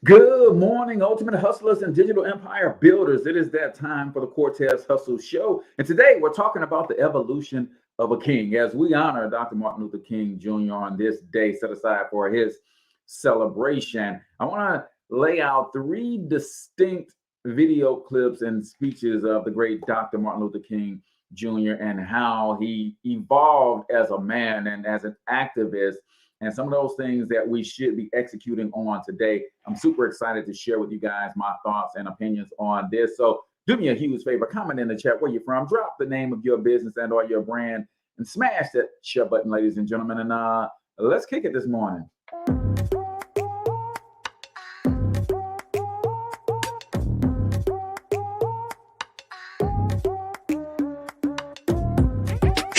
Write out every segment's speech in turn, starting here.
Good morning, ultimate hustlers and digital empire builders. It is that time for the Cortez Hustle Show. And today we're talking about the evolution of a king as we honor Dr. Martin Luther King Jr. on this day set aside for his celebration. I want to lay out three distinct video clips and speeches of the great Dr. Martin Luther King Jr. and how he evolved as a man and as an activist and some of those things that we should be executing on today. I'm super excited to share with you guys my thoughts and opinions on this. So do me a huge favor, comment in the chat where you're from, drop the name of your business and or your brand, and smash that share button, ladies and gentlemen. And let's kick it this morning.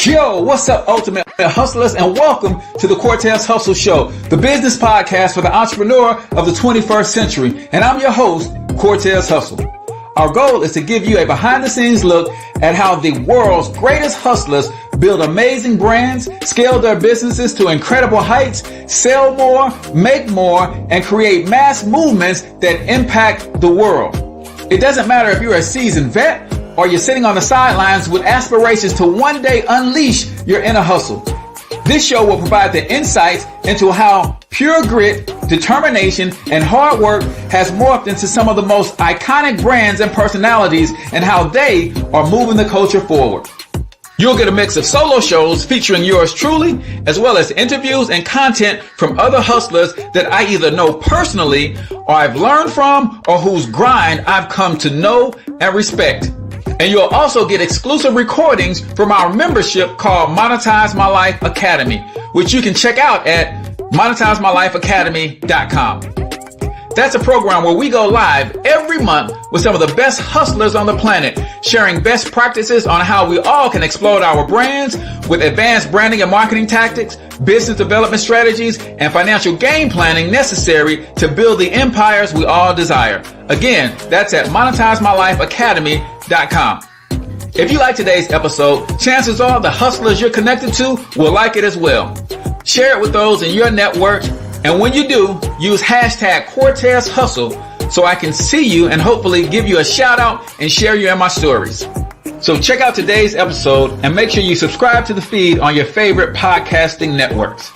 Yo, what's up, ultimate hustlers, and welcome to the Cortez Hustle Show, the business podcast for the entrepreneur of the 21st century. And I'm your host, Cortez Hustle. Our goal is to give you a behind-the-scenes look at how the world's greatest hustlers build amazing brands, scale their businesses to incredible heights, sell more, make more, and create mass movements that impact the world. It doesn't matter if you're a seasoned vet or you're sitting on the sidelines with aspirations to one day unleash your inner hustle. This show will provide the insights into how pure grit, determination, and hard work has morphed into some of the most iconic brands and personalities and how they are moving the culture forward. You'll get a mix of solo shows featuring yours truly, as well as interviews and content from other hustlers that I either know personally or I've learned from or whose grind I've come to know and respect. And you'll also get exclusive recordings from our membership called Monetize My Life Academy, which you can check out at monetizemylifeacademy.com. That's a program where we go live every month with some of the best hustlers on the planet, sharing best practices on how we all can explode our brands with advanced branding and marketing tactics, business development strategies, and financial game planning necessary to build the empires we all desire. Again, that's at monetizemylifeacademy.com. If you like today's episode, chances are the hustlers you're connected to will like it as well. Share it with those in your network. And when you do, use hashtag Cortez Hustle so I can see you and hopefully give you a shout out and share you in my stories. So check out today's episode and make sure you subscribe to the feed on your favorite podcasting networks.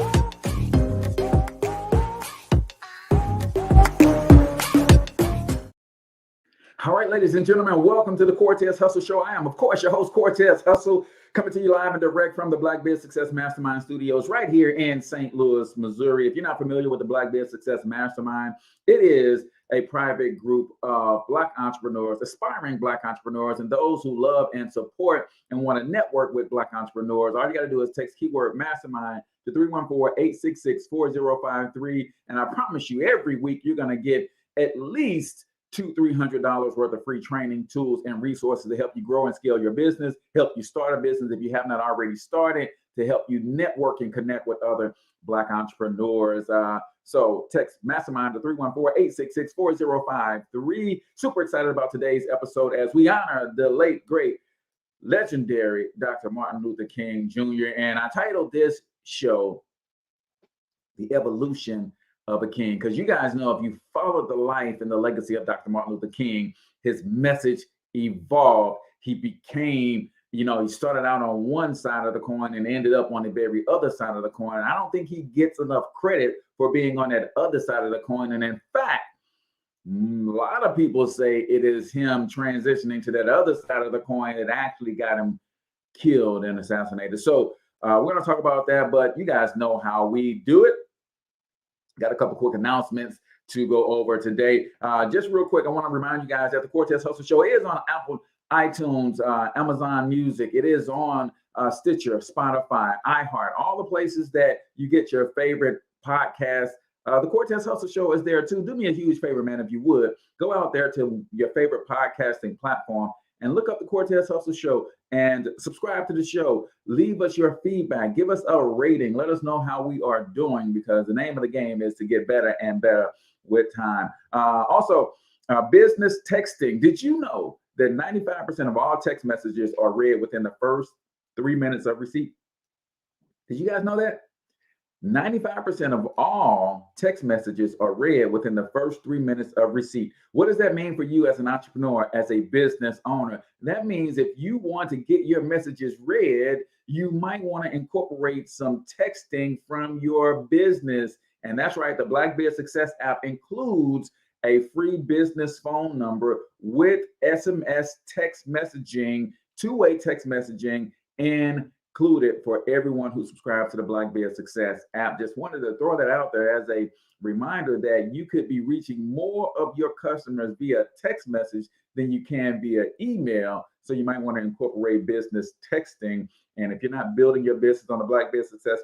All right, ladies and gentlemen, welcome to the Cortez Hustle Show. I am, of course, your host, Cortez Hustle, coming to you live and direct from the Black Biz Success Mastermind Studios right here in St. Louis, Missouri. If you're not familiar with the Black Biz Success Mastermind, it is a private group of Black entrepreneurs, aspiring Black entrepreneurs, and those who love and support and want to network with Black entrepreneurs. All you got to do is text keyword mastermind to 314-866-4053. And I promise you, every week you're going to get at least $200-300 worth of free training, tools, and resources to help you grow and scale your business, help you start a business if you have not already started, to help you network and connect with other Black entrepreneurs. So text Mastermind to 314-866-4053. Super excited about today's episode as we honor the late, great, legendary Dr. Martin Luther King Jr. And I titled this show, The Evolution of a King, because you guys know if you followed the life and the legacy of Dr. Martin Luther King, his message evolved. He became, he started out on one side of the coin and ended up on the very other side of the coin. I don't think he gets enough credit for being on that other side of the coin. And in fact, a lot of people say it is him transitioning to that other side of the coin that actually got him killed and assassinated. So we're going to talk about that, but you guys know how we do it. Got a couple quick announcements to go over today. Just real quick, I want to remind you guys that the Cortez Hustle Show is on Apple, iTunes, Amazon Music. It is on Stitcher, Spotify, iHeart, all the places that you get your favorite podcasts. The Cortez Hustle Show is there too. Do me a huge favor, man, if you would. Go out there to your favorite podcasting platform and look up the Cortez Hustle Show and subscribe to the show. Leave us your feedback. Give us a rating. Let us know how we are doing, because the name of the game is to get better and better with time. Also, business texting. Did you know that 95% of all text messages are read within the first 3 minutes of receipt? Did you guys know that? 95% of all text messages are read within the first 3 minutes of receipt. What does that mean for you as an entrepreneur, as a business owner? That means if you want to get your messages read, you might want to incorporate some texting from your business. And that's right, the Blackbeard Success app includes a free business phone number with SMS text messaging, two-way text messaging, included for everyone who subscribes to the Blackbeard Success app. Just wanted to throw that out there as a reminder that you could be reaching more of your customers via text message than you can via email. So you might want to incorporate business texting. And if you're not building your business on the Blackbeard Success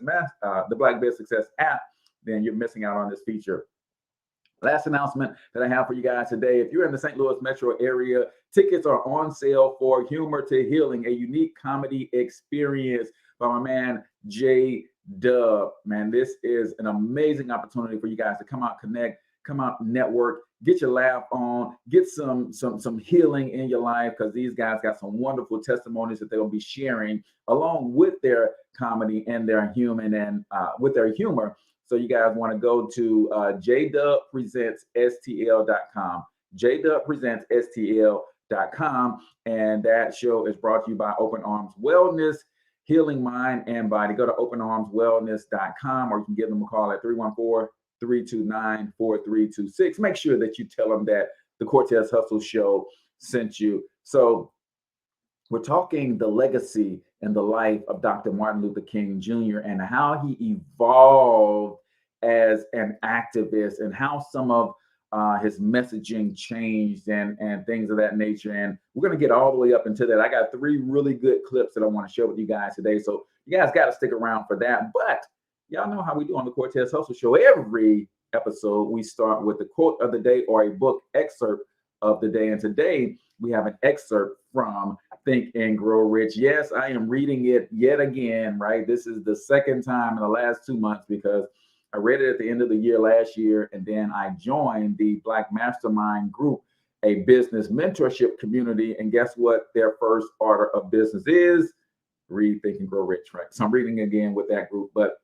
app, then you're missing out on this feature. Last announcement that I have for you guys today. If you're in the St. Louis metro area, tickets are on sale for Humor to Healing, a unique comedy experience by my man, J Dub. Man, this is an amazing opportunity for you guys to come out, connect, come out, network, get your laugh on, get some healing in your life, because these guys got some wonderful testimonies that they'll be sharing along with their comedy and their with their humor. So you guys want to go to jdubpresentsstl.com, jdubpresentsstl.com, and that show is brought to you by Open Arms Wellness, Healing Mind and Body. Go to openarmswellness.com, or you can give them a call at 314-329-4326. Make sure that you tell them that the Cortez Hustle Show sent you. So we're talking the legacy and the life of Dr. Martin Luther King Jr. and how he evolved as an activist and how some of his messaging changed and things of that nature. And we're going to get all the way up into that. I got 3 really good clips that I want to share with you guys today. So you guys got to stick around for that. But y'all know how we do on the Cortez Hustle Show. Every episode, we start with the quote of the day or a book excerpt of the day. And today we have an excerpt from Think and Grow Rich. Yes, I am reading it yet again, right? This is the second time in the last 2 months, because I read it at the end of the year last year, and then I joined the Black Mastermind group, a business mentorship community. And guess what their first order of business is? Read, Think, and Grow Rich, right? So I'm reading again with that group. But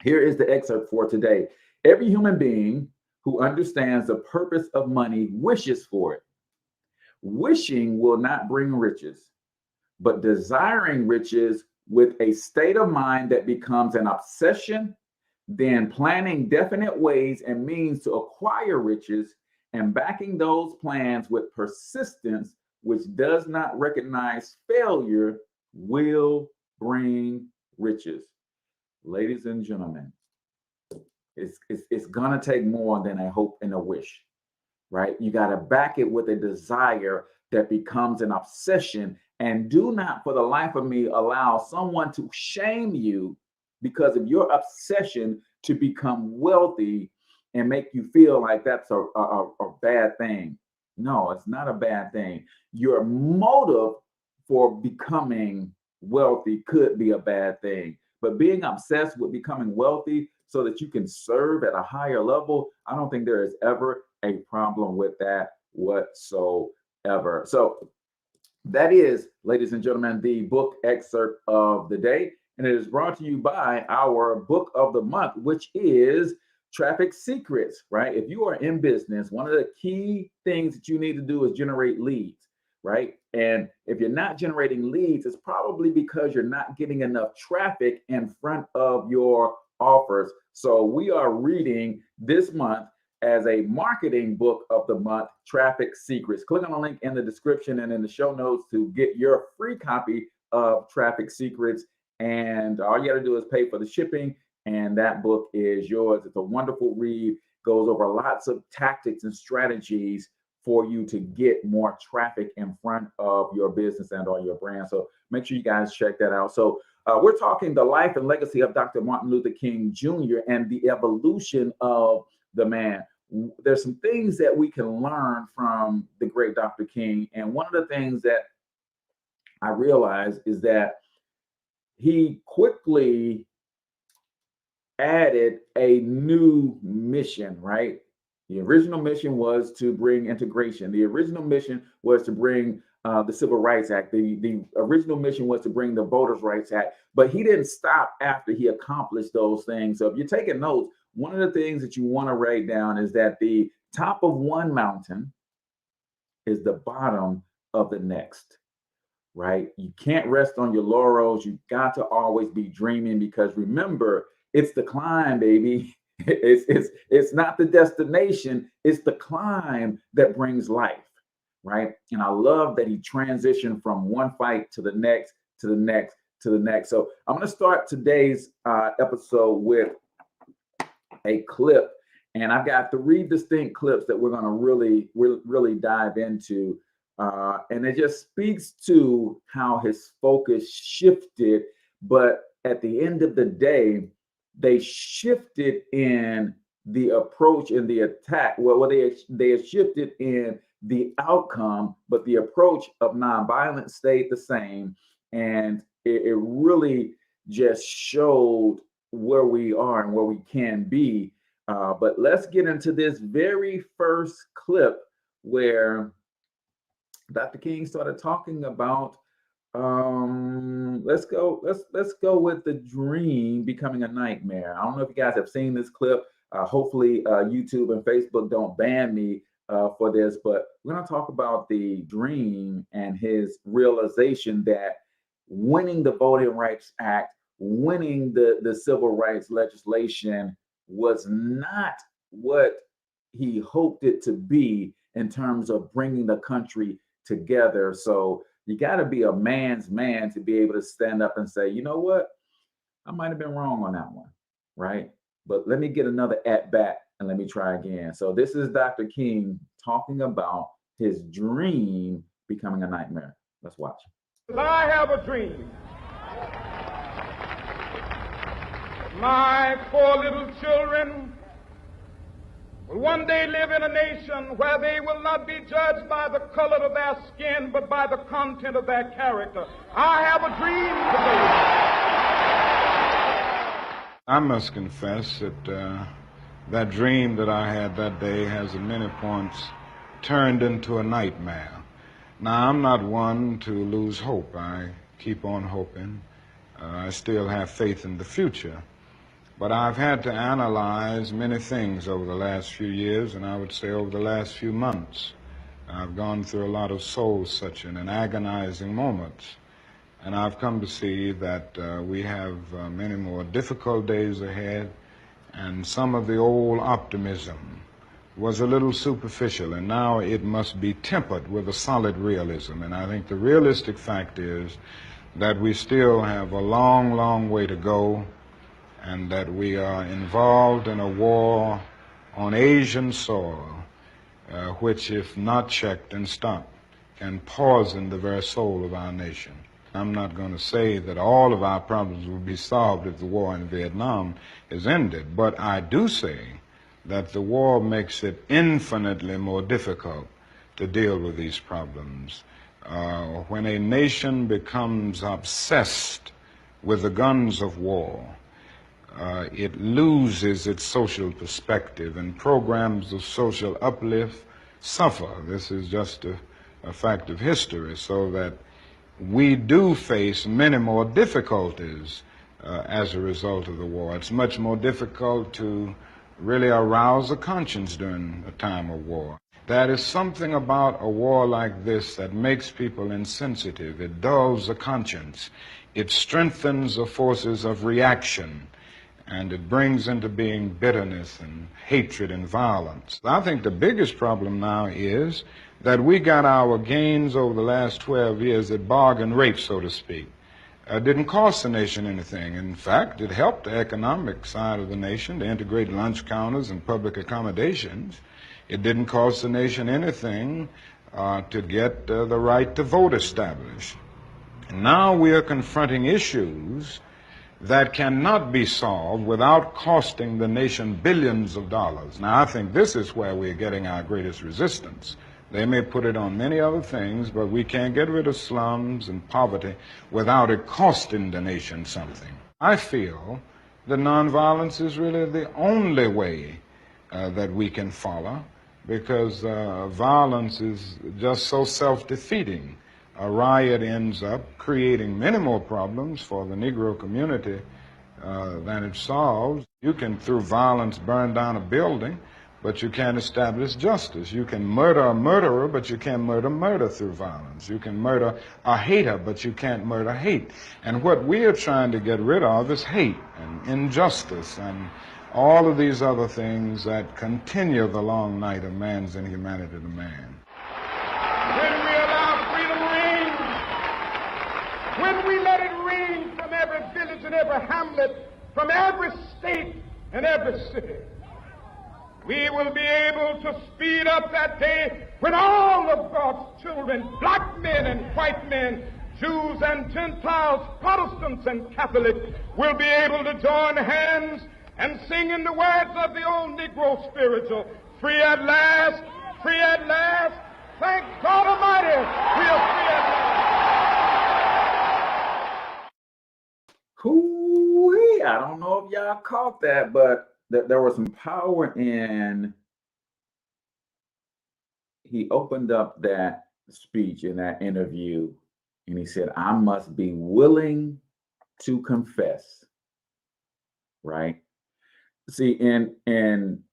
here is the excerpt for today. Every human being who understands the purpose of money wishes for it. Wishing will not bring riches, but desiring riches with a state of mind that becomes an obsession, then planning definite ways and means to acquire riches, and backing those plans with persistence, which does not recognize failure, will bring riches. Ladies and gentlemen, it's gonna take more than a hope and a wish, right? You got to back it with a desire that becomes an obsession. And do not, for the life of me, allow someone to shame you because of your obsession to become wealthy and make you feel like that's a bad thing. No, it's not a bad thing. Your motive for becoming wealthy could be a bad thing, but being obsessed with becoming wealthy so that you can serve at a higher level, I don't think there is ever a problem with that whatsoever. So that is, ladies and gentlemen, the book excerpt of the day. And it is brought to you by our book of the month, which is Traffic Secrets, right? If you are in business, one of the key things that you need to do is generate leads, right? And if you're not generating leads, it's probably because you're not getting enough traffic in front of your offers. So we are reading this month as a marketing book of the month, Traffic Secrets. Click on the link in the description and in the show notes to get your free copy of Traffic Secrets. And all you got to do is pay for the shipping, and that book is yours. It's a wonderful read, goes over lots of tactics and strategies for you to get more traffic in front of your business and or your brand. So make sure you guys check that out. So we're talking the life and legacy of Dr. Martin Luther King Jr. and the evolution of the man. There's some things that we can learn from the great Dr. King. And one of the things that I realized is that he quickly added a new mission, right? The original mission was to bring integration. The original mission was to bring the Civil Rights Act. The original mission was to bring the Voters' Rights Act, but he didn't stop after he accomplished those things. So if you're taking notes, one of the things that you want to write down is that the top of one mountain is the bottom of the next, right? You can't rest on your laurels. You got to always be dreaming, because remember, it's the climb, baby. It's not the destination. It's the climb that brings life, right? And I love that he transitioned from one fight to the next, to the next, to the next. So I'm going to start today's episode with a clip, and I've got 3 distinct clips that we're going to really dive into. And it just speaks to how his focus shifted. But at the end of the day, they shifted in the approach and the attack. Well, they shifted in the outcome, but the approach of nonviolence stayed the same. And it really just showed where we are and where we can be. But let's get into this very first clip where Dr. King started talking about let's go with the dream becoming a nightmare. I don't know if you guys have seen this clip. Hopefully YouTube and Facebook don't ban me for this, but we're going to talk about the dream and his realization that winning the Voting Rights Act, winning the civil rights legislation was not what he hoped it to be in terms of bringing the country together. So you got to be a man's man to be able to stand up and say, you know what, I might have been wrong on that one, right? But let me get another at bat and let me try again. So this is Dr. King talking about his dream becoming a nightmare. Let's watch. I have a dream. My 4 little children will one day live in a nation where they will not be judged by the color of their skin, but by the content of their character. I have a dream today. I must confess that that dream that I had that day has at many points turned into a nightmare. Now, I'm not one to lose hope. I keep on hoping. I still have faith in the future. But I've had to analyze many things over the last few years, and I would say over the last few months. I've gone through a lot of soul-searching and agonizing moments, and I've come to see that we have many more difficult days ahead, and some of the old optimism was a little superficial, and now it must be tempered with a solid realism. And I think the realistic fact is that we still have a long, long way to go, and that we are involved in a war on Asian soil, which, if not checked and stopped, can poison the very soul of our nation. I'm not going to say that all of our problems will be solved if the war in Vietnam is ended, but I do say that the war makes it infinitely more difficult to deal with these problems. When a nation becomes obsessed with the guns of war, it loses its social perspective, and programs of social uplift suffer. This is just a fact of history, so that we do face many more difficulties as a result of the war. It's much more difficult to really arouse a conscience during a time of war. There is something about a war like this that makes people insensitive. It dulls the conscience. It strengthens the forces of reaction, and it brings into being bitterness and hatred and violence. I think the biggest problem now is that we got our gains over the last 12 years at bargain rate, so to speak. It didn't cost the nation anything. In fact, it helped the economic side of the nation to integrate lunch counters and public accommodations. It didn't cost the nation anything to get the right to vote established. And now we are confronting issues that cannot be solved without costing the nation billions of dollars. Now, I think this is where we're getting our greatest resistance. They may put it on many other things, but we can't get rid of slums and poverty without it costing the nation something. I feel that nonviolence is really the only way that we can follow, because violence is just so self-defeating. a riot ends up creating many more problems for the Negro community than it solves. You can, through violence, burn down a building, but you can't establish justice. You can murder a murderer, but you can't murder through violence. You can murder a hater, but you can't murder hate. And what we are trying to get rid of is hate and injustice and all of these other things that continue the long night of man's inhumanity to man. When we allow freedom reign, when we let it reign from every village and every hamlet, from every state and every city, we will be able to speed up that day when all of God's children, black men and white men, Jews and Gentiles, Protestants and Catholics, will be able to join hands and sing in the words of the old Negro spiritual, free at last, free at last, thank God Almighty, we are free at last. Hoo-wee. I don't know if y'all caught that, but there was some power in, he opened up that speech in that interview and he said, I must be willing to confess, right? See, in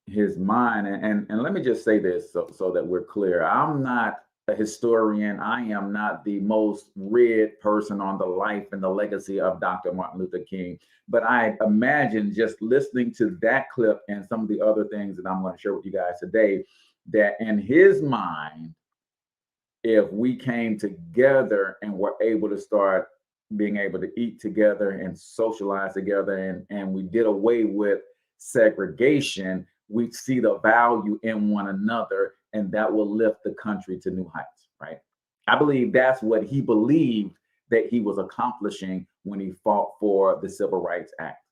his mind, and let me just say this so that we're clear. I'm not a historian. I am not the most read person on the life and the legacy of Dr. Martin Luther King. But I imagine just listening to that clip and some of the other things that I'm going to share with you guys today, that in his mind, if we came together and were able to start being able to eat together and socialize together, and we did away with segregation, we see the value in one another, and that will lift the country to new heights, right? I believe that's what he believed that he was accomplishing when he fought for the Civil Rights Act.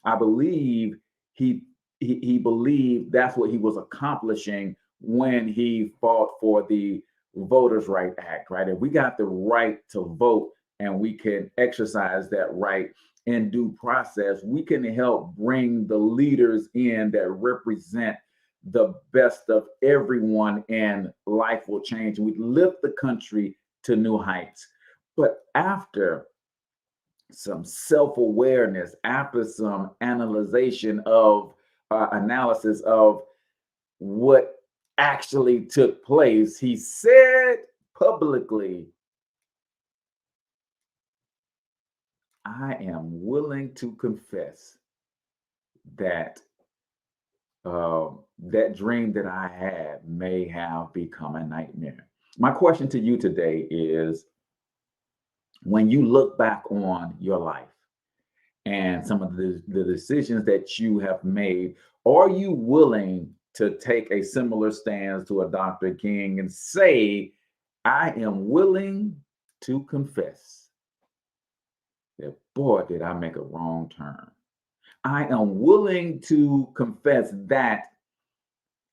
I believe he believed that's what he was accomplishing when he fought for the Voters' Right Act, right? If we got the right to vote and we can exercise that right in due process, we can help bring the leaders in that represent the best of everyone, and life will change. We lift the country to new heights. But after some self-awareness, after some analysis of what actually took place, he said publicly, I am willing to confess that that dream that I had may have become a nightmare. My question to you today is, when you look back on your life and some of the decisions that you have made, are you willing to take a similar stance to a Dr. King and say, I am willing to confess that, boy, did I make a wrong turn. I am willing to confess that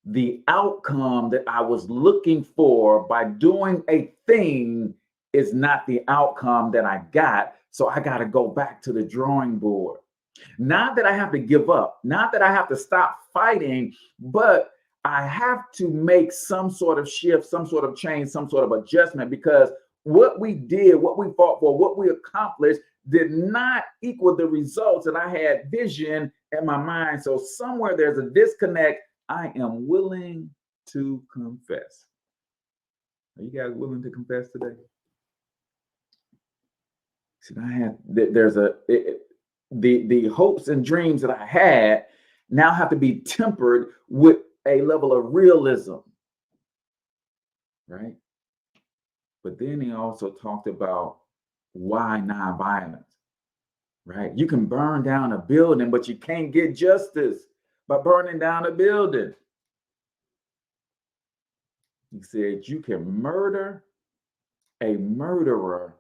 the outcome that I was looking for by doing a thing is not the outcome that I got. So I got to go back to the drawing board. Not that I have to give up, not that I have to stop fighting, but I have to make some sort of shift, some sort of change, some sort of adjustment, because what we did, what we fought for, what we accomplished did not equal the results that I had vision in my mind. So somewhere there's a disconnect. I am willing to confess. Are you guys willing to confess today? See, the hopes and dreams that I had now have to be tempered with a level of realism, right? But then he also talked about why nonviolence, right? You can burn down a building, but you can't get justice by burning down a building. He said you can murder a murderer,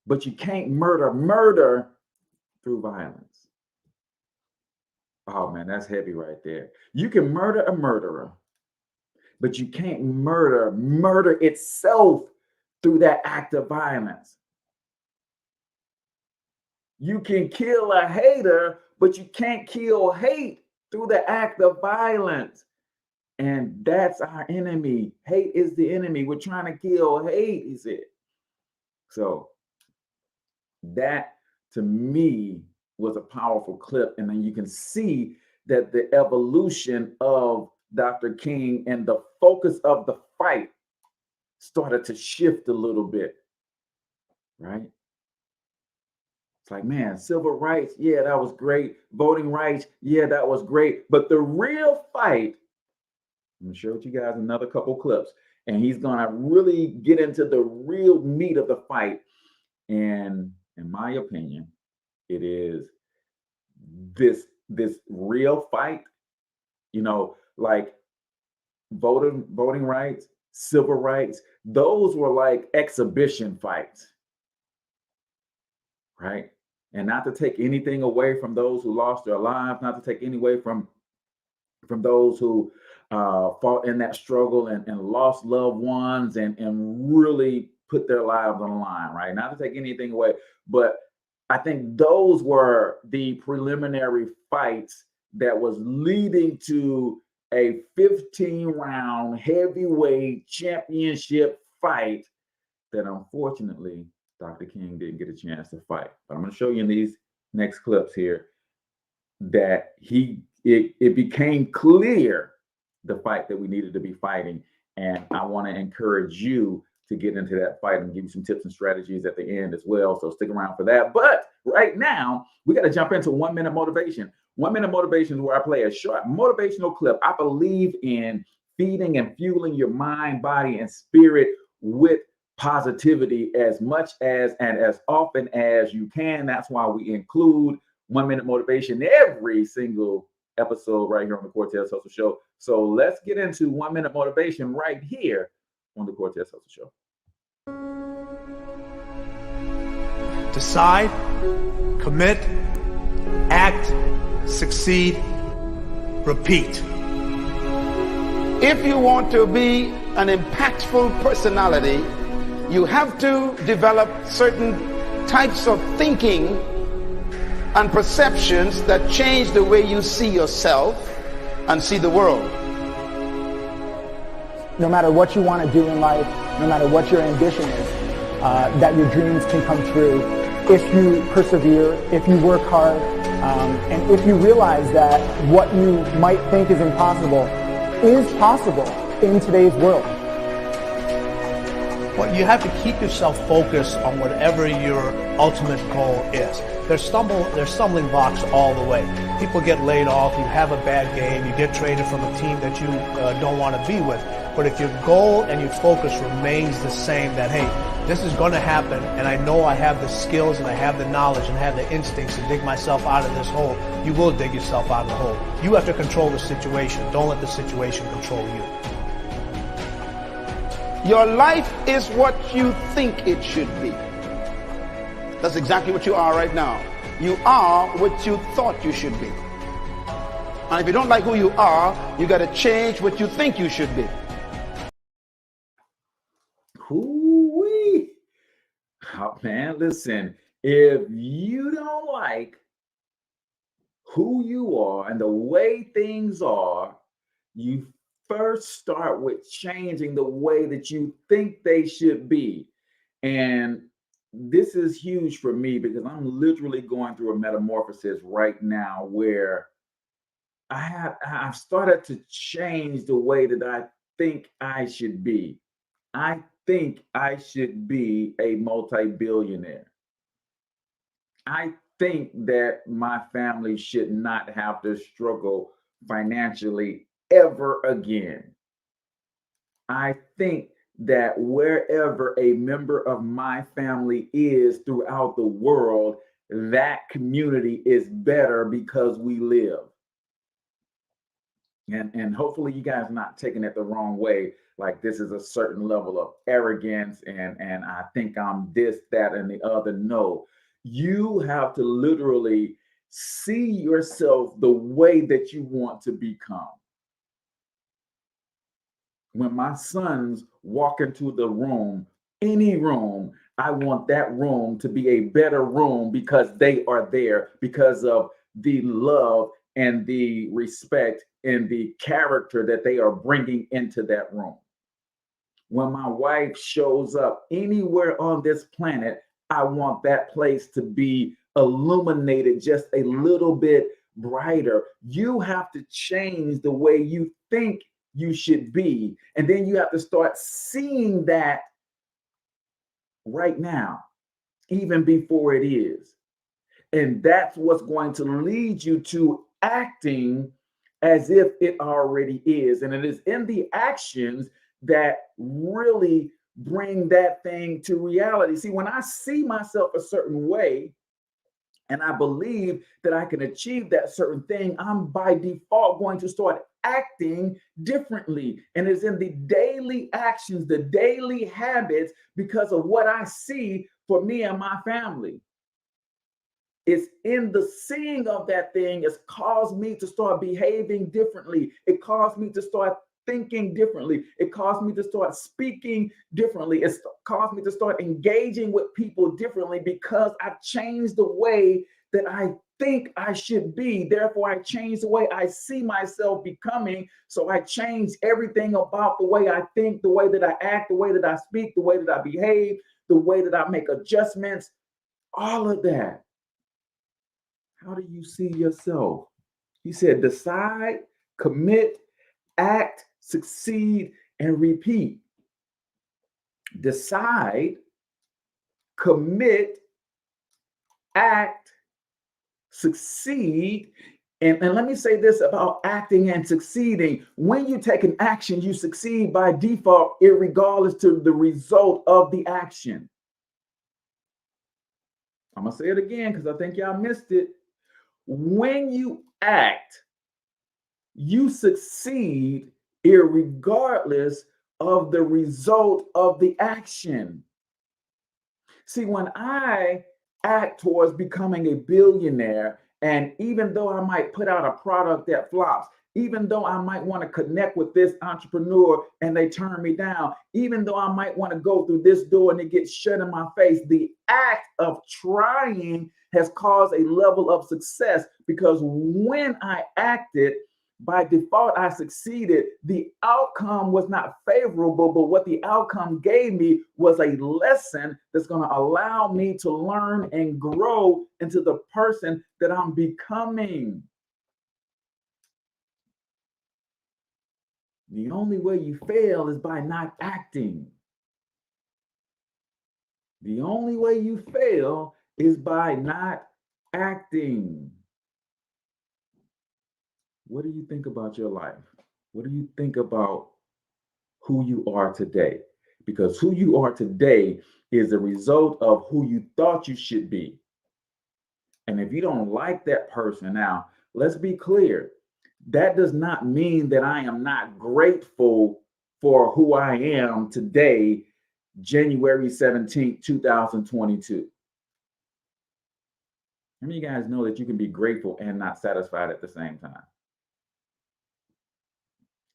but you can't murder through violence. Oh man, that's heavy right there. You can murder a murderer, but you can't murder itself through that act of violence. You can kill a hater, but you can't kill hate through the act of violence. And that's our enemy. Hate is the enemy. We're trying to kill hate, he said. So that to me was a powerful clip. And then you can see that the evolution of Dr. King and the focus of the fight started to shift a little bit, right? It's like, man, civil rights, yeah, that was great. Voting rights, yeah, that was great. But the real fight, I'm gonna show you guys another couple clips, and he's gonna really get into the real meat of the fight. And in my opinion, it is this real fight, like voting rights, civil rights, those were like exhibition fights, right? And not to take anything away from those who lost their lives, not to take any away from those who fought in that struggle and lost loved ones and really put their lives on the line, right? Not to take anything away, but I think those were the preliminary fights that was leading to a 15-round heavyweight championship fight that unfortunately Dr. King didn't get a chance to fight. But I'm going to show you in these next clips here that it became clear the fight that we needed to be fighting. And I want to encourage you to get into that fight and give you some tips and strategies at the end as well. So stick around for that. But right now, we got to jump into 1 minute motivation. 1 minute motivation is where I play a short motivational clip. I believe in feeding and fueling your mind, body, and spirit with positivity as much as and as often as you can. That's why we include 1 minute motivation every single episode right here on the Cortez Hustle Show. So let's get into 1 minute motivation right here on the Cortez Hustle Show. Decide, commit, act, succeed, repeat. If you want to be an impactful personality, you have to develop certain types of thinking and perceptions that change the way you see yourself and see the world. No matter what you want to do in life, no matter what your ambition is, that your dreams can come true if you persevere, if you work hard, and if you realize that what you might think is impossible is possible in today's world. Well, you have to keep yourself focused on whatever your ultimate goal is. There's stumbling blocks all the way. People get laid off, you have a bad game, you get traded from a team that you don't want to be with. But if your goal and your focus remains the same, that, hey, this is going to happen, and I know I have the skills and I have the knowledge and I have the instincts to dig myself out of this hole, you will dig yourself out of the hole. You have to control the situation. Don't let the situation control you. Your life is what you think it should be. That's exactly what you are right now. You are what you thought you should be. And if you don't like who you are, you got to change what you think you should be. Hoo-wee. Oh, man, listen, if you don't like who you are and the way things are, you first start with changing the way that you think they should be. And this is huge for me because I'm literally going through a metamorphosis right now where I've started to change the way that I think I should be. I think I should be a multi-billionaire. I think that my family should not have to struggle financially ever again. I think that wherever a member of my family is throughout the world, that community is better because we live. And hopefully you guys are not taking it the wrong way, like this is a certain level of arrogance and I think I'm this, that, and the other. No, you have to literally see yourself the way that you want to become. When my sons walk into the room, any room, I want that room to be a better room because they are there, because of the love and the respect and the character that they are bringing into that room. When my wife shows up anywhere on this planet, I want that place to be illuminated just a little bit brighter. You have to change the way you think you should be. And then you have to start seeing that right now, even before it is. And that's what's going to lead you to acting as if it already is. And it is in the actions that really bring that thing to reality. See, when I see myself a certain way, and I believe that I can achieve that certain thing, I'm by default going to start acting differently. And it's in the daily actions, the daily habits, because of what I see for me and my family. It's in the seeing of that thing has caused me to start behaving differently. It caused me to start thinking differently. It caused me to start speaking differently. It's caused me to start engaging with people differently because I've changed the way that I think I should be. Therefore, I changed the way I see myself becoming. So I changed everything about the way I think, the way that I act, the way that I speak, the way that I behave, the way that I make adjustments, all of that. How do you see yourself? He said, decide, commit, act, succeed, and repeat. Decide, commit, act, succeed. And let me say this about acting and succeeding. When you take an action, you succeed by default, regardless to the result of the action. I'm going to say it again because I think y'all missed it. When you act, you succeed irregardless of the result of the action. See, when I act towards becoming a billionaire, and even though I might put out a product that flops, even though I might want to connect with this entrepreneur and they turn me down, even though I might want to go through this door and it gets shut in my face, the act of trying has caused a level of success, because when I acted, by default, I succeeded. The outcome was not favorable, but what the outcome gave me was a lesson that's going to allow me to learn and grow into the person that I'm becoming. The only way you fail is by not acting. The only way you fail is by not acting. What do you think about your life? What do you think about who you are today? Because who you are today is a result of who you thought you should be. And if you don't like that person, now, let's be clear. That does not mean that I am not grateful for who I am today, January 17th, 2022. How many of you guys know that you can be grateful and not satisfied at the same time?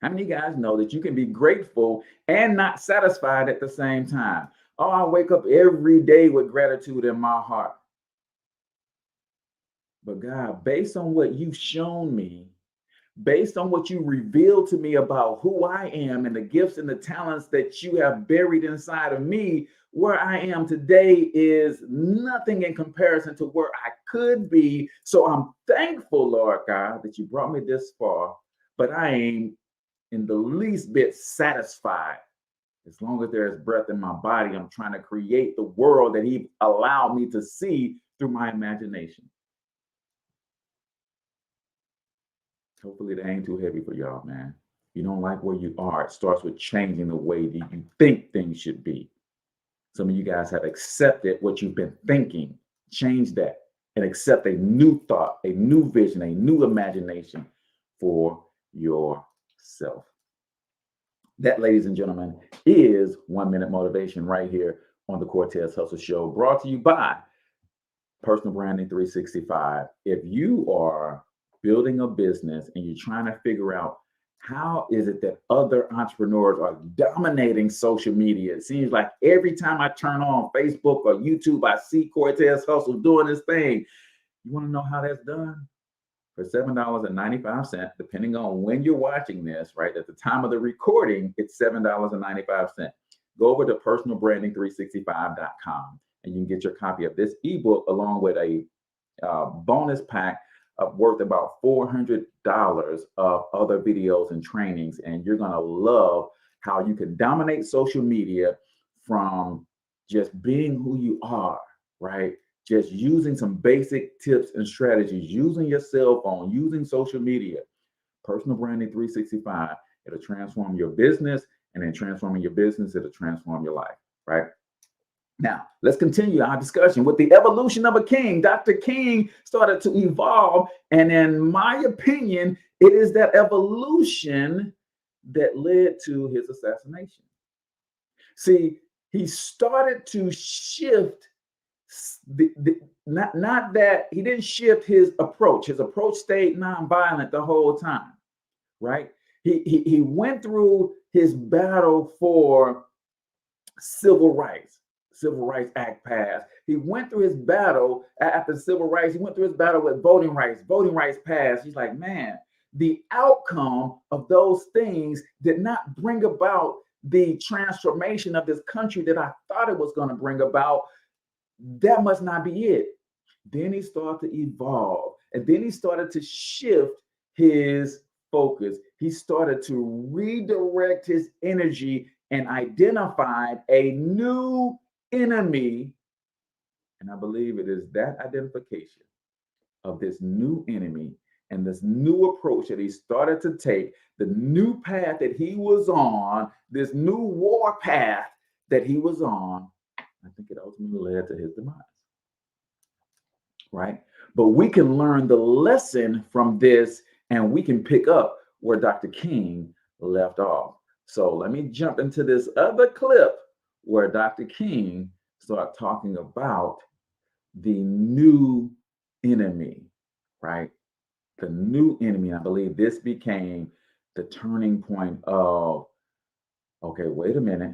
How many of you guys know that you can be grateful and not satisfied at the same time? Oh, I wake up every day with gratitude in my heart. But God, based on what you've shown me, based on what you revealed to me about who I am and the gifts and the talents that you have buried inside of me, where I am today is nothing in comparison to where I could be. So I'm thankful, Lord God, that you brought me this far, but I ain't in the least bit satisfied. As long as there is breath in my body, I'm trying to create the world that He allowed me to see through my imagination. Hopefully that ain't too heavy for y'all, man. You don't like where you are. It starts with changing the way that you think things should be. Some of you guys have accepted what you've been thinking. Change that and accept a new thought, a new vision, a new imagination for yourself. That, ladies and gentlemen, is 1 Minute Motivation right here on the Cortez Hustle Show, brought to you by Personal Branding 365. If you are building a business and you're trying to figure out how is it that other entrepreneurs are dominating social media, it seems like every time I turn on Facebook or YouTube, I see Cortez Hustle doing this thing. You want to know how that's done? for $7.95, depending on when you're watching this, right? At the time of the recording, it's $7.95. Go over to personalbranding365.com and you can get your copy of this ebook along with a bonus pack worth about $400 of other videos and trainings. And you're going to love how you can dominate social media from just being who you are, right? Just using some basic tips and strategies, using your cell phone, using social media. Personal Branding 365. It'll transform your business, and in transforming your business, it'll transform your life, right? Now, let's continue our discussion with the evolution of a king. Dr. King started to evolve, and in my opinion, it is that evolution that led to his assassination. See, he started to shift not that he didn't shift his approach. His approach stayed nonviolent the whole time, right? He went through his battle for civil rights. Civil Rights Act passed. He went through his battle after civil rights. He went through his battle with voting rights. Voting rights passed. He's like, man, the outcome of those things did not bring about the transformation of this country that I thought it was going to bring about. That must not be it. Then he started to evolve, and then he started to shift his focus. He started to redirect his energy and identified a new enemy. And I believe it is that identification of this new enemy and this new approach that he started to take, the new path that he was on, this new war path that he was on, I think it ultimately led to his demise, right? But we can learn the lesson from this, and we can pick up where Dr. King left off. So let me jump into this other clip where Dr. King started talking about the new enemy, right? The new enemy. I believe this became the turning point of, okay, wait a minute.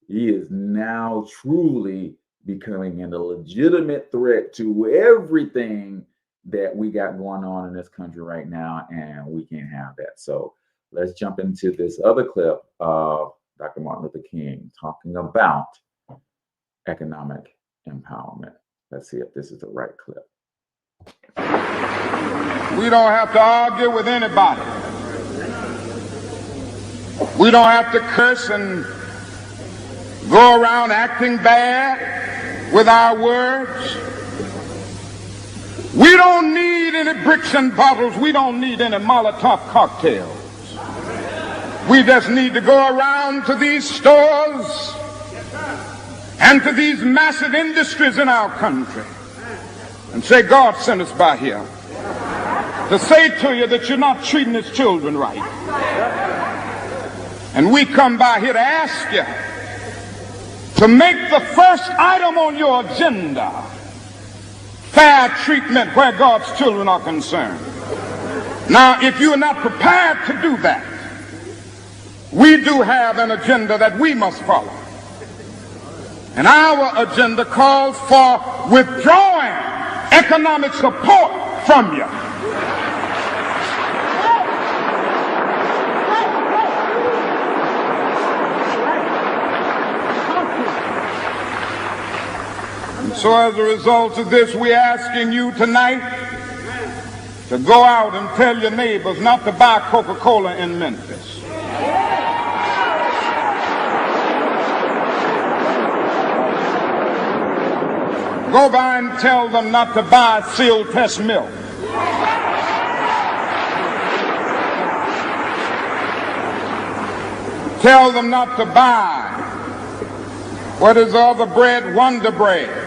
He is now truly becoming a legitimate threat to everything that we got going on in this country right now, and we can't have that. So let's jump into this other clip of Dr. Martin Luther King talking about economic empowerment. Let's see if this is the right clip. We don't have to argue with anybody. We don't have to curse and go around acting bad with our words. We don't need any bricks and bottles. We don't need any Molotov cocktails. We just need to go around to these stores and to these massive industries in our country and say, God sent us by here to say to you that you're not treating his children right. And we come by here to ask you to make the first item on your agenda fair treatment where God's children are concerned. Now, if you are not prepared to do that, we do have an agenda that we must follow. And our agenda calls for withdrawing economic support from you. So as a result of this, we're asking you tonight to go out and tell your neighbors not to buy Coca-Cola in Memphis. Go by and tell them not to buy Seal Test milk. Tell them not to buy, what is the other bread? Wonder Bread.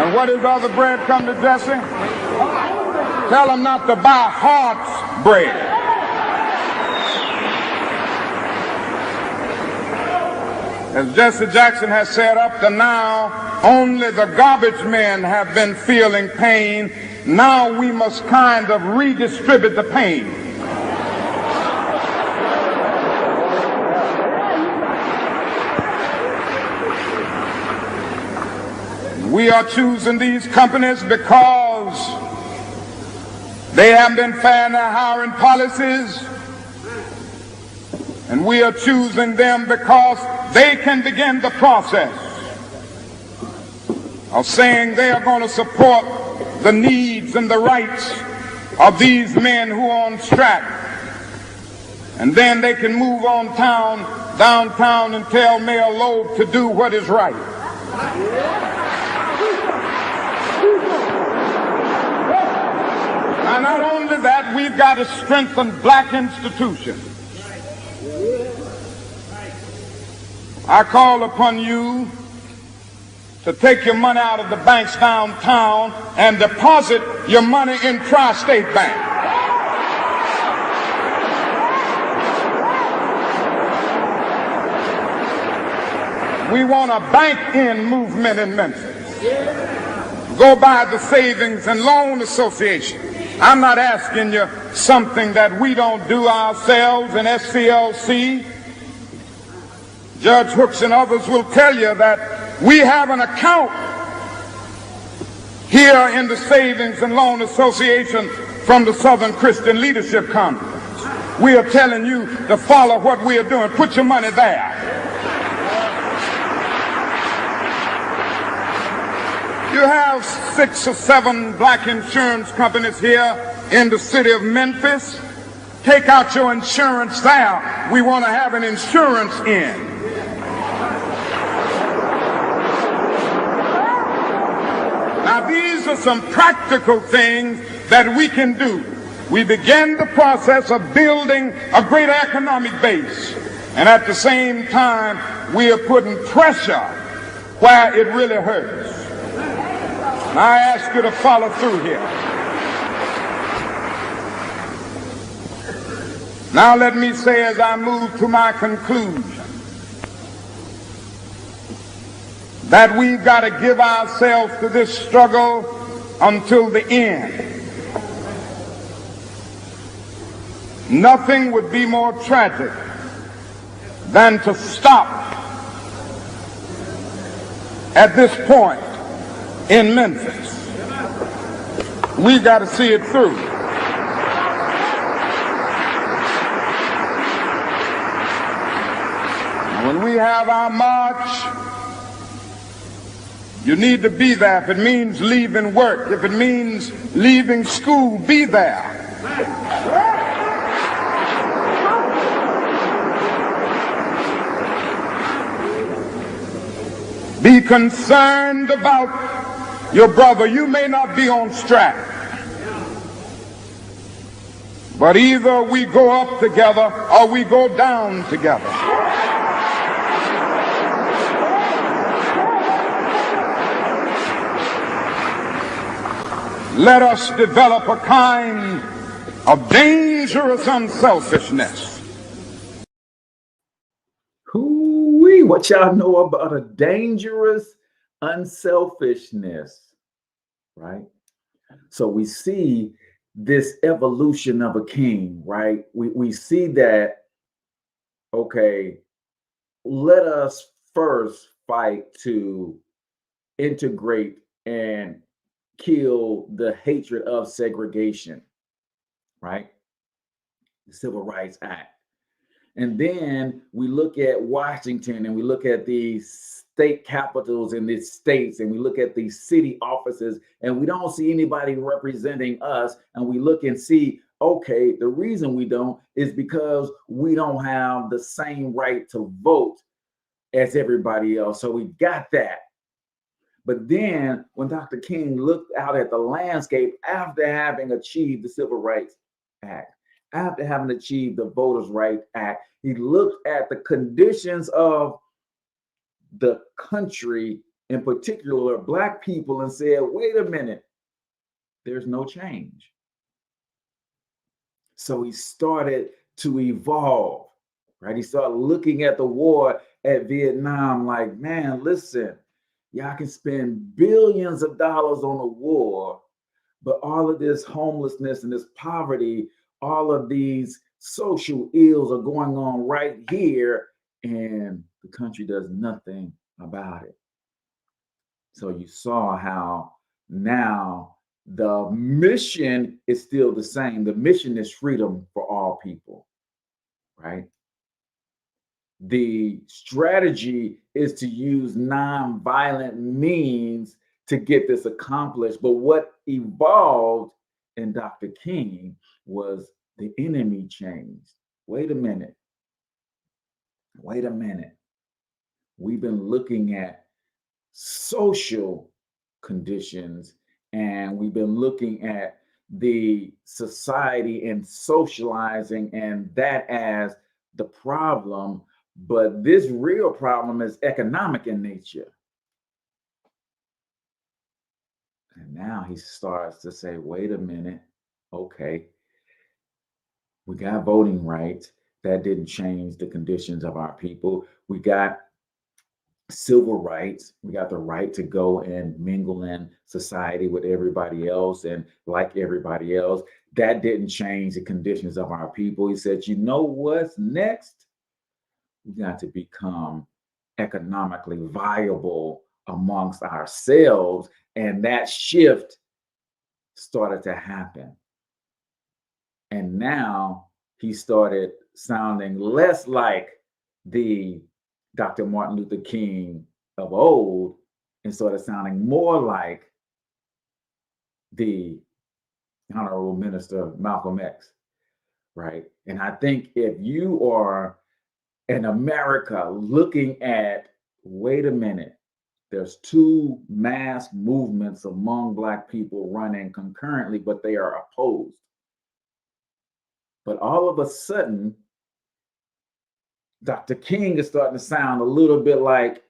And what is the other bread, come to Jesse? Tell them not to buy Hart's bread. As Jesse Jackson has said, up to now, only the garbage men have been feeling pain. Now we must kind of redistribute the pain. We are choosing these companies because they haven't been fair in their hiring policies, and we are choosing them because they can begin the process of saying they are going to support the needs and the rights of these men who are on strike. And then they can move on downtown and tell Mayor Loeb to do what is right. Now, not only that, we've got to strengthen black institutions. I call upon you to take your money out of the banks downtown and deposit your money in Tri-State Bank. We want a bank-in movement in Memphis. Go by the Savings and Loan Association. I'm not asking you something that we don't do ourselves in SCLC. Judge Hooks and others will tell you that we have an account here in the Savings and Loan Association from the Southern Christian Leadership Conference. We are telling you to follow what we are doing. Put your money there. You have 6 or 7 black insurance companies here in the city of Memphis. Take out your insurance there. We want to have an insurance in. Now, these are some practical things that we can do. We begin the process of building a greater economic base, and at the same time, we are putting pressure where it really hurts. And I ask you to follow through here. Now let me say, as I move to my conclusion, that we've got to give ourselves to this struggle until the end. Nothing would be more tragic than to stop at this point in Memphis. We've got to see it through. When we have our march, you need to be there. If it means leaving work, if it means leaving school, be there. Be concerned about your brother. You may not be on strike, but either we go up together or we go down together. Let us develop a kind of dangerous unselfishness. Hoo-wee, what y'all know about a dangerous unselfishness, right? So we see this evolution of a king, right? We see that, okay, let us first fight to integrate and kill the hatred of segregation, right? The Civil Rights Act. And then we look at Washington and we look at these state capitals in these states and we look at these city offices and we don't see anybody representing us. And we look and see, okay, the reason we don't is because we don't have the same right to vote as everybody else. So we got that. But then when Dr. King looked out at the landscape after having achieved the Civil Rights Act, after having achieved the Voters' Rights Act, he looked at the conditions of the country, in particular Black people, and said, wait a minute, there's no change. So he started to evolve, right? He started looking at the war at Vietnam like, man, listen, y'all can spend billions of dollars on a war, but all of this homelessness and this poverty, all of these social ills are going on right here, and the country does nothing about it. So you saw how now the mission is still the same. The mission is freedom for all people, right? The strategy is to use non-violent means to get this accomplished. But what evolved in Dr. King was the enemy changed. Wait a minute. Wait a minute. We've been looking at social conditions, and we've been looking at the society and socializing and that as the problem, but this real problem is economic in nature. And now he starts to say, wait a minute, okay, we got voting rights. That didn't change the conditions of our people. We got civil rights. We got the right to go and mingle in society with everybody else and like everybody else. That didn't change the conditions of our people. He said, you know what's next? We got to become economically viable amongst ourselves. And that shift started to happen. And now he started sounding less like the Dr. Martin Luther King of old and started sounding more like the Honorable Minister Malcolm X, right? And I think if you are in America looking at, wait a minute, there's two mass movements among Black people running concurrently, but they are opposed. But all of a sudden, Dr. King is starting to sound a little bit like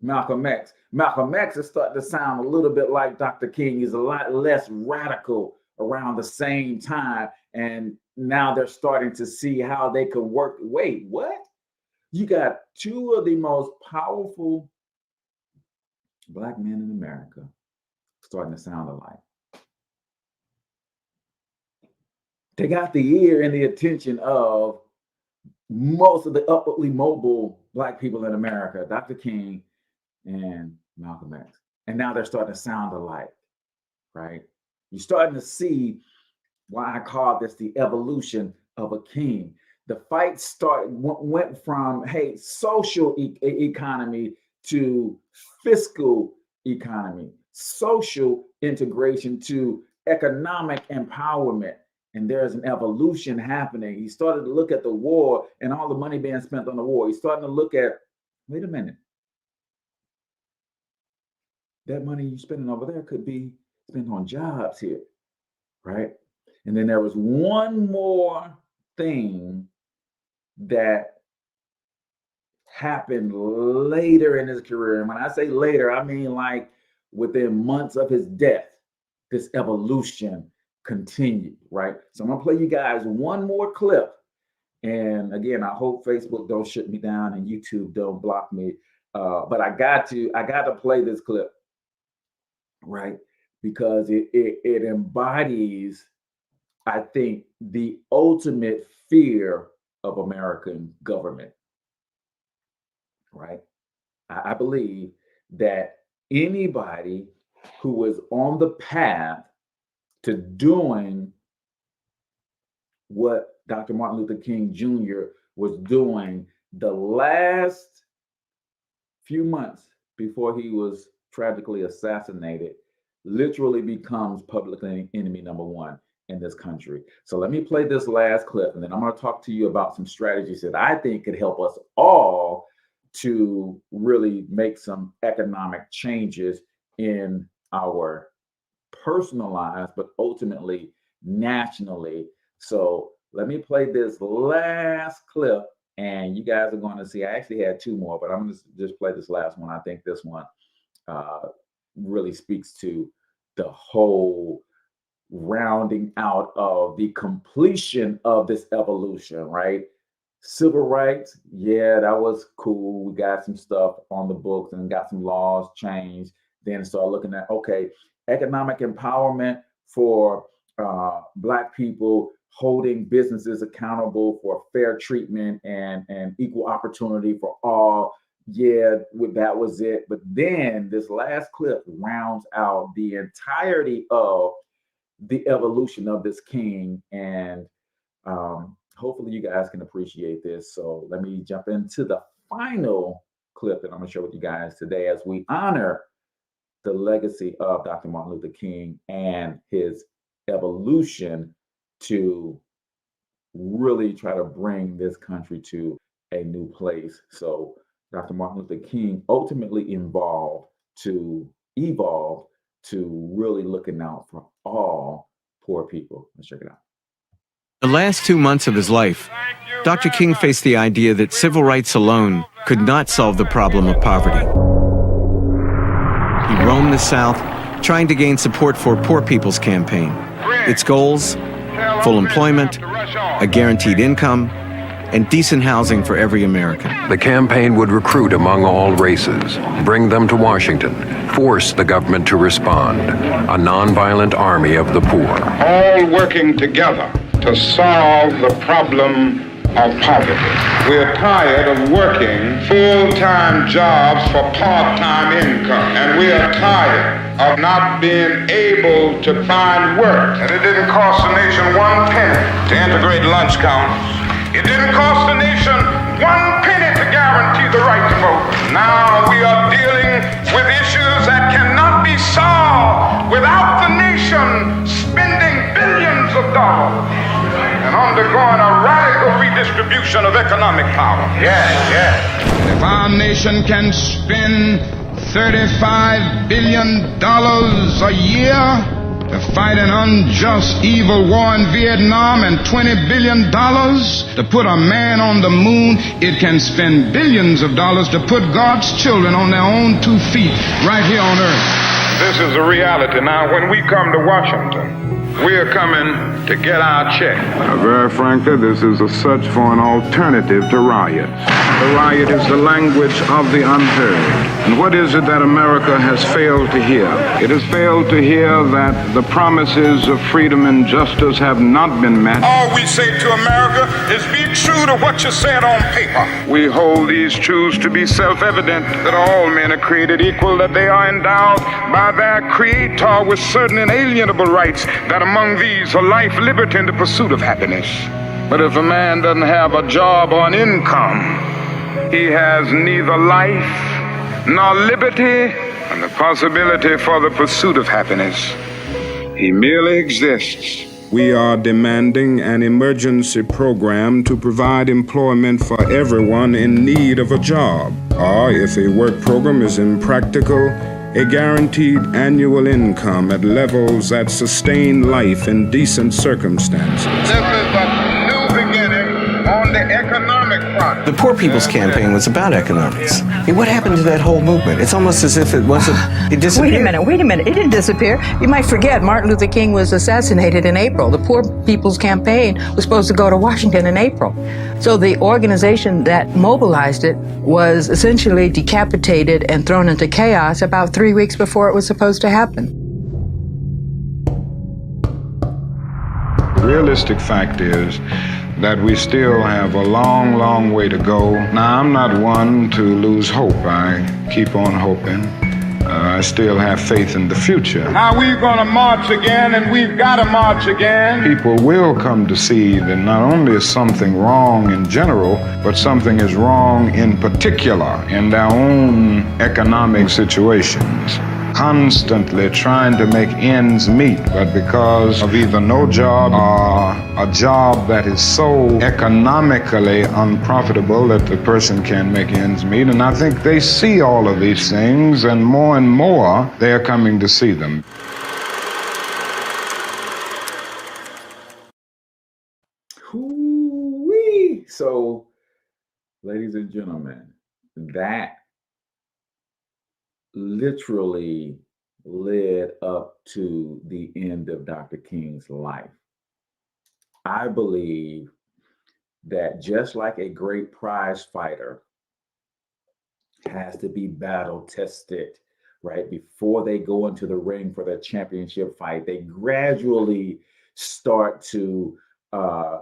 Malcolm X. Malcolm X is starting to sound a little bit like Dr. King. He's a lot less radical around the same time. And now they're starting to see how they could work. Wait, what? You got two of the most powerful Black men in America starting to sound alike. They got the ear and the attention of most of the upwardly mobile Black people in America, Dr. King and Malcolm X. And now they're starting to sound alike, right? You're starting to see why I call this the evolution of a king. The fight went from, hey, social economy to fiscal economy, social integration to economic empowerment. And there's an evolution happening. He started to look at the war and all the money being spent on the war. He's starting to look at, wait a minute, that money you're spending over there could be spent on jobs here, right? And then there was one more thing that happened later in his career. And when I say later, I mean like within months of his death, this evolution continued, right? So I'm gonna play you guys one more clip. And again, I hope Facebook don't shut me down and YouTube don't block me. But I got to play this clip, right? Because it embodies, I think, the ultimate fear of American government, right? I believe that anybody who is on the path to doing what Dr. Martin Luther King Jr. was doing the last few months before he was tragically assassinated literally becomes public enemy number one in this country. So let me play this last clip, and then I'm going to talk to you about some strategies that I think could help us all to really make some economic changes in our personal lives, but ultimately nationally. So let me play this last clip, and you guys are going to see. I actually had two more, but I'm going to just play this last one. I think this one really speaks to the whole rounding out of the completion of this evolution, right? Civil rights, yeah, that was cool. We got some stuff on the books and got some laws changed. Then start looking at, okay, economic empowerment for Black people, holding businesses accountable for fair treatment and equal opportunity for all. yeah, that was it. But then this last clip rounds out the entirety of the evolution of this king. And hopefully you guys can appreciate this. So let me jump into the final clip that I'm going to share with you guys today as we honor the legacy of Dr. Martin Luther King and his evolution to really try to bring this country to a new place. So Dr. Martin Luther King ultimately evolved to really looking out for all poor people. Let's check it out. The last 2 months of his life, Dr. King faced the idea that civil rights alone could not solve the problem of poverty. He roamed the South, trying to gain support for Poor People's Campaign. Its goals: full employment, a guaranteed income, and decent housing for every American. The campaign would recruit among all races, bring them to Washington, force the government to respond, a nonviolent army of the poor. All working together to solve the problem of poverty. We're tired of working full-time jobs for part-time income, and we are tired of not being able to find work. And it didn't cost the nation 1 penny to integrate lunch counters. It didn't cost the nation 1 penny to guarantee the right to vote. Now we are dealing with issues that cannot be solved without the nation spending billions of dollars and undergoing a radical redistribution of economic power. Yes. If our nation can spend $35 billion a year to fight an unjust, evil war in Vietnam and $20 billion to put a man on the moon, it can spend billions of dollars to put God's children on their own 2 feet right here on earth. This is a reality. Now, when we come to Washington, we are coming to get our check. Very frankly, this is a search for an alternative to riots. The riot is the language of the unheard. And what is it that America has failed to hear? It has failed to hear that the promises of freedom and justice have not been met. All we say to America is be true to what you said on paper. We hold these truths to be self-evident, that all men are created equal, that they are endowed by their Creator with certain inalienable rights, that among these are life, liberty, and the pursuit of happiness. But if a man doesn't have a job or an income, he has neither life nor liberty and the possibility for the pursuit of happiness. He merely exists. We are demanding an emergency program to provide employment for everyone in need of a job. Or, if a work program is impractical, a guaranteed annual income at levels that sustain life in decent circumstances. This is a new beginning on the economic front. The Poor People's Campaign was about economics. What happened to that whole movement? It's almost as if it disappeared. Wait a minute. It didn't disappear. You might forget Martin Luther King was assassinated in April. The Poor People's Campaign was supposed to go to Washington in April. So the organization that mobilized it was essentially decapitated and thrown into chaos about 3 weeks before it was supposed to happen. The realistic fact is that we still have a long, long way to go. Now, I'm not one to lose hope. I keep on hoping. I still have faith in the future. Now we're going to march again, and we've got to march again. People will come to see that not only is something wrong in general, but something is wrong in particular in their own economic situations. Constantly trying to make ends meet, but because of either no job or a job that is so economically unprofitable that the person can't make ends meet. And I think they see all of these things, and more they are coming to see them. Hoo-wee. So, ladies and gentlemen, that literally led up to the end of Dr. King's life. I believe that just like a great prize fighter has to be battle tested, right? Before they go into the ring for their championship fight, they gradually start to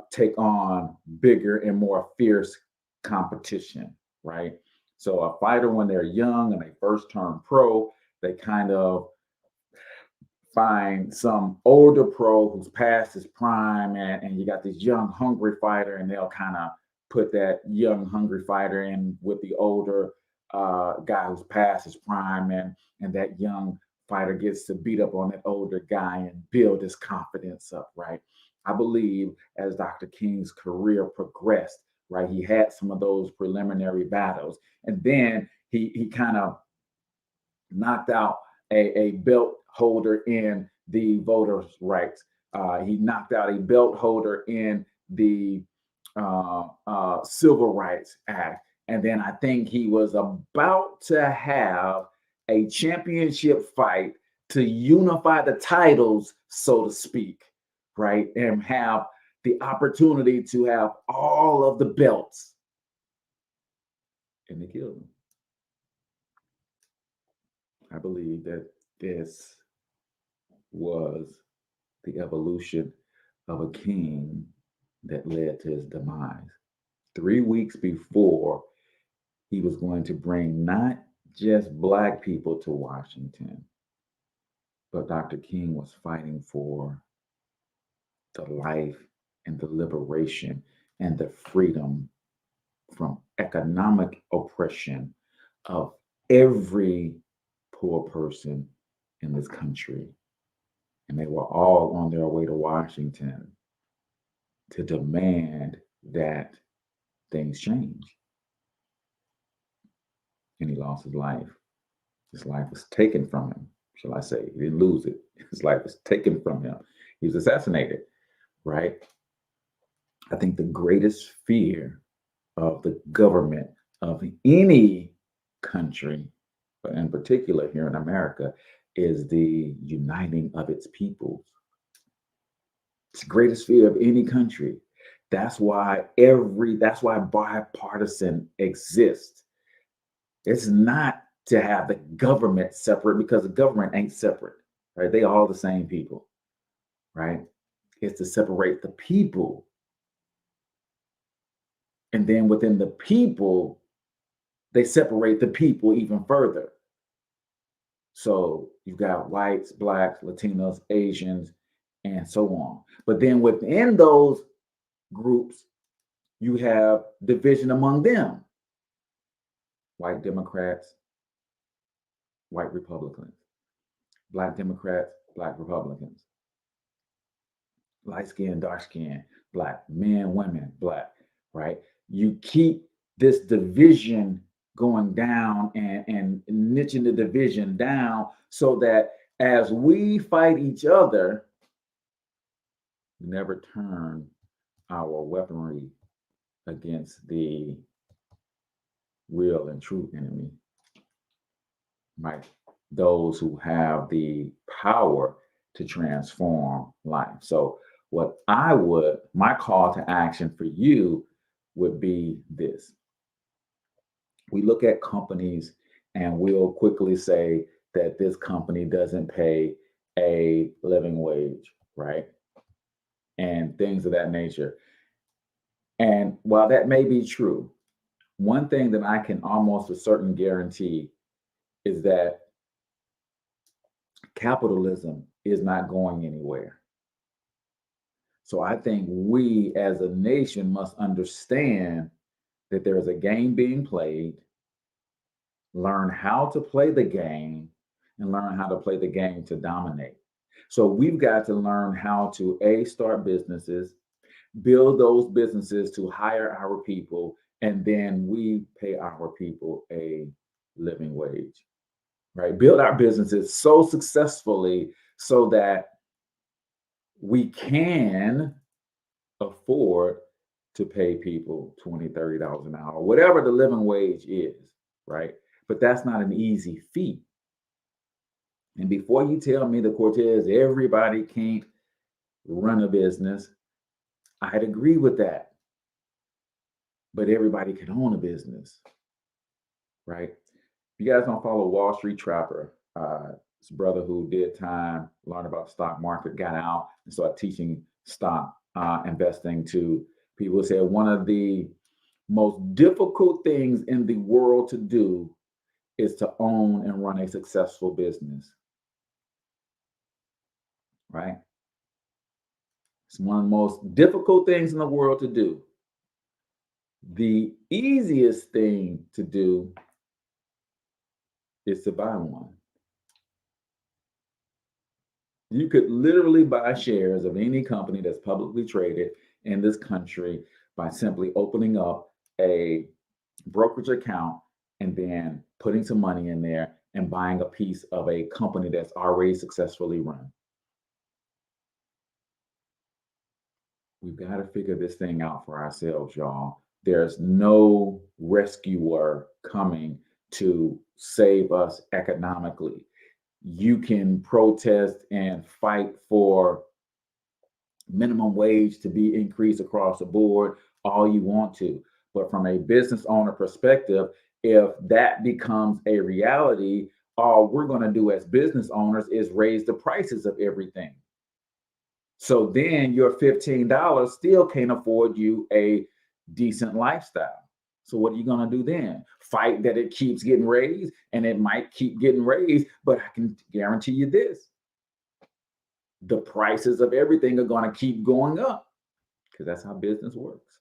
take on bigger and more fierce competition, right? So a fighter, when they're young and they first turn pro, they kind of find some older pro who's past his prime, and you got this young, hungry fighter, and they'll kind of put that young, hungry fighter in with the older guy who's past his prime, and that young fighter gets to beat up on that older guy and build his confidence up, right? I believe as Dr. King's career progressed, right, he had some of those preliminary battles, and then he kind of knocked out a belt holder in the voters' rights. He knocked out a belt holder in the Civil Rights Act. And then I think he was about to have a championship fight to unify the titles, so to speak, right? And have the opportunity to have all of the belts. And they killed him. I believe that this was the evolution of a king that led to his demise. 3 weeks before, he was going to bring not just Black people to Washington, but Dr. King was fighting for the life and the liberation and the freedom from economic oppression of every poor person in this country. And they were all on their way to Washington to demand that things change. And he lost his life. His life was taken from him, shall I say. He didn't lose it. His life was taken from him. He was assassinated, right? I think the greatest fear of the government of any country, but in particular here in America, is the uniting of its peoples. It's the greatest fear of any country. That's why bipartisan exists. It's not to have the government separate, because the government ain't separate, right? They all the same people, right? It's to separate the people. And then within the people, they separate the people even further. So you've got whites, Blacks, Latinos, Asians, and so on. But then within those groups, you have division among them. White Democrats, white Republicans. Black Democrats, Black Republicans. Light skin, dark skin, Black. Men, women, Black, right? You keep this division going down and niching the division down so that as we fight each other, we never turn our weaponry against the real and true enemy, right? Those who have the power to transform life. So my call to action for you would be this. We look at companies and we'll quickly say that this company doesn't pay a living wage, right? And things of that nature. And while that may be true, one thing that I can almost a certain guarantee is that capitalism is not going anywhere. So I think we as a nation must understand that there is a game being played, learn how to play the game, and learn how to play the game to dominate. So we've got to learn how to start businesses, build those businesses to hire our people, and then we pay our people a living wage, right? Build our businesses so successfully so that we can afford to pay people $20, $30 an hour, whatever the living wage is, right? But that's not an easy feat. And before you tell me that Cortez, everybody can't run a business, I'd agree with that. But everybody can own a business, right? If you guys don't follow Wall Street Trapper, this brother who did time, learned about the stock market, got out and started teaching stock investing to people. Said one of the most difficult things in the world to do is to own and run a successful business. Right? It's one of the most difficult things in the world to do. The easiest thing to do is to buy one. You could literally buy shares of any company that's publicly traded in this country by simply opening up a brokerage account and then putting some money in there and buying a piece of a company that's already successfully run. We've got to figure this thing out for ourselves, y'all. There's no rescuer coming to save us economically. You can protest and fight for minimum wage to be increased across the board all you want to. But from a business owner perspective, if that becomes a reality, all we're going to do as business owners is raise the prices of everything. So then your $15 still can't afford you a decent lifestyle. So what are you going to do then? Fight that it keeps getting raised, and it might keep getting raised, but I can guarantee you this. The prices of everything are going to keep going up because that's how business works.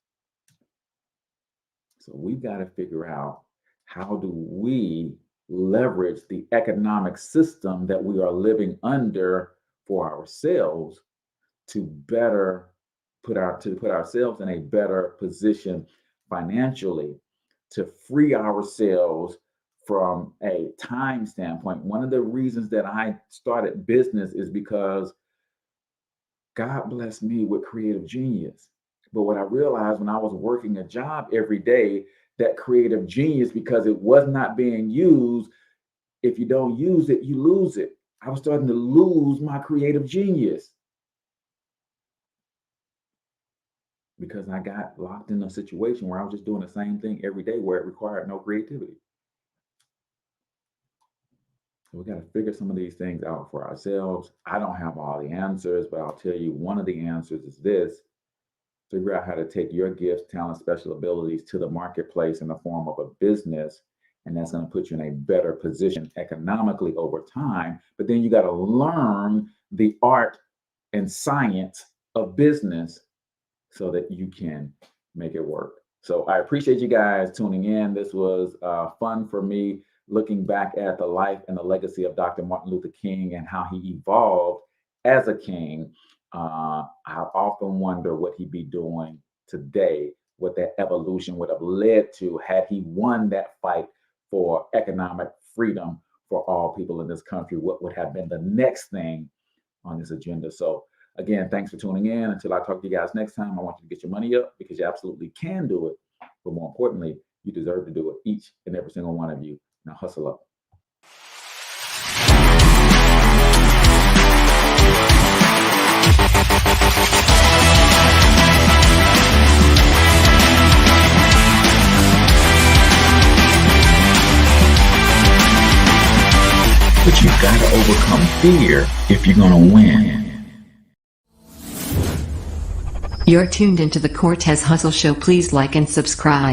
So we've got to figure out, how do we leverage the economic system that we are living under for ourselves to better put ourselves in a better position financially, to free ourselves from a time standpoint. One of the reasons that I started business is because God blessed me with creative genius. But what I realized when I was working a job every day, that creative genius, because it was not being used, if you don't use it, you lose it. I was starting to lose my creative genius because I got locked in a situation where I was just doing the same thing every day where it required no creativity. So we got to figure some of these things out for ourselves. I don't have all the answers, but I'll tell you one of the answers is this: figure out how to take your gifts, talents, special abilities to the marketplace in the form of a business. And that's going to put you in a better position economically over time. But then you got to learn the art and science of business so that you can make it work. So I appreciate you guys tuning in. This was fun for me, looking back at the life and the legacy of Dr. Martin Luther King and how he evolved as a king. I often wonder what he'd be doing today, what that evolution would have led to had he won that fight for economic freedom for all people in this country. What would have been the next thing on this agenda? So again, thanks for tuning in. Until I talk to you guys next time, I want you to get your money up, because you absolutely can do it. But more importantly, you deserve to do it, each and every single one of you. Now hustle up. But you've got to overcome fear if you're going to win. You're tuned into the Cortez Hustle Show. Please like and subscribe.